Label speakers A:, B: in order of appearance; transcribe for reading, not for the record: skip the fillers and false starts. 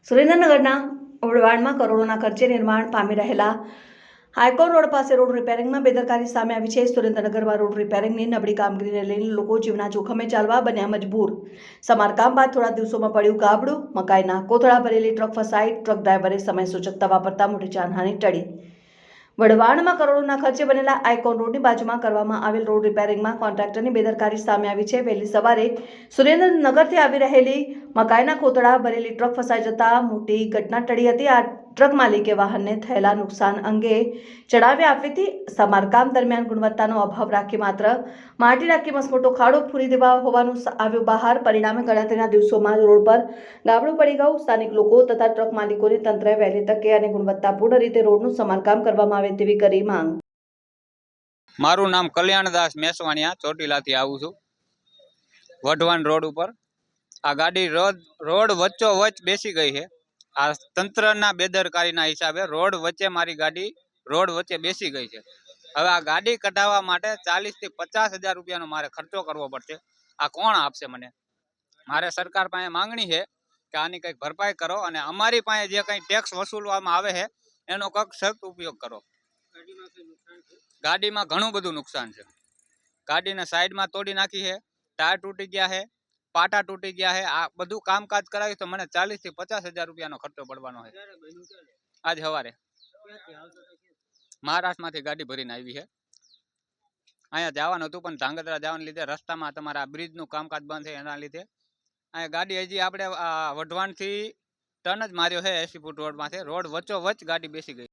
A: સુરેન્દ્રનગરના વઢવાણમાં કરોડોના ખર્ચે નિર્માણ પામી રહેલા હાઈકોર્ટ રોડ પાસે રોડ રિપેરિંગમાં બેદરકારી સામે આવી છે. સુરેન્દ્રનગરમાં રોડ રિપેરિંગની નબળી કામગીરીને લઈને લોકો જીવના જોખમે ચાલવા બન્યા મજબૂર. સમારકામ બાદ થોડા દિવસોમાં પડ્યું ગાબડું. મકાઈના કોથળા ભરેલી ટ્રક ફસાઈ. ટ્રક ડ્રાઈવરે સમય સૂચકતા વાપરતા મોટી જાનહાની ટળી. વઢવાણમાં કરોડોના ખર્ચે બનેલા આઇકોન રોડની બાજુમાં કરવામાં આવેલ રોડ રિપેરિંગમાં કોન્ટ્રાક્ટરની બેદરકારી સામે આવી છે. વહેલી સવારે સુરેન્દ્રનગરથી આવી રહેલી મકાઈના કોથળા ભરેલી ટ્રક ફસાઈ જતા મોટી ઘટના ટળી હતી. આ ટ્રક માલિકે વાહનને થયેલા નુકસાન અંગે જણાવી આપીથી સમારકામ દરમિયાન ગુણવત્તાનો અભાવ રાખી માત્ર માટી નાખી મસમોટો ખાડો પૂરી દેવા હોવાનું આવ્યું બહાર. પરિણામે ગણતરીના દિવસોમાં રોડ પર ગાબડું પડી ગયું. સ્થાનિક લોકો તથા ટ્રક માલિકોને તંત્રએ વહેલી તકે અને ગુણવત્તાપૂર્ણ રીતે રોડનું સમારકામ કરવામાં આવે તેવી કરી માંગ.
B: મારું નામ કલ્યાણદાસ મેસવાણિયા, ચોટીલાથી આવું છું. વઢવાણ રોડ ઉપર આ ગાડી રોડ વચ્ચો વચ્ચ બેસી ગઈ છે. આ તંત્રના બેદરકારીના હિસાબે રોડ વચ્ચે મારી ગાડી રોડ વચ્ચે બેસી ગઈ છે. હવે આ ગાડી કઢાવવા માટે 40 થી 50 હજાર રૂપિયાનો મારે ખર્ચો કરવો પડશે. આ કોણ આપશે મને? મારે સરકાર પાસે માંગણી છે કે આની કંઈક ભરપાઈ કરો અને અમારી પાસે જે કંઈ ટેક્સ વસૂલવામાં આવે છે એનો કંઈક સખ્ત ઉપયોગ કરો. ગાડીમાં ઘણું બધું નુકસાન છે. ગાડીને સાઈડમાં તોડી નાખી છે, ટાયર તૂટી ગયા છે, પાટા તૂટી ગયા છે. આ બધું કામકાજ કરાવી તો મને 40 થી 50 હજાર રૂપિયાનો ખર્ચો પડવાનો છે. આજ સવારે મહારાષ્ટ્રમાંથી ગાડી ભરીને આવી છે. અહીંયા જવાનું હતું પણ ધાંગધ્રા જવાને લીધે રસ્તામાં તમારા બ્રિજનું કામકાજ બંધ છે એના લીધે અહીંયા ગાડી હજી આપણે વઢવાણથી ટર્ન જ માર્યો છે 80 ફૂટ રોડમાંથી. રોડ વચ્ચો વચ્ચ ગાડી બેસી ગઈ.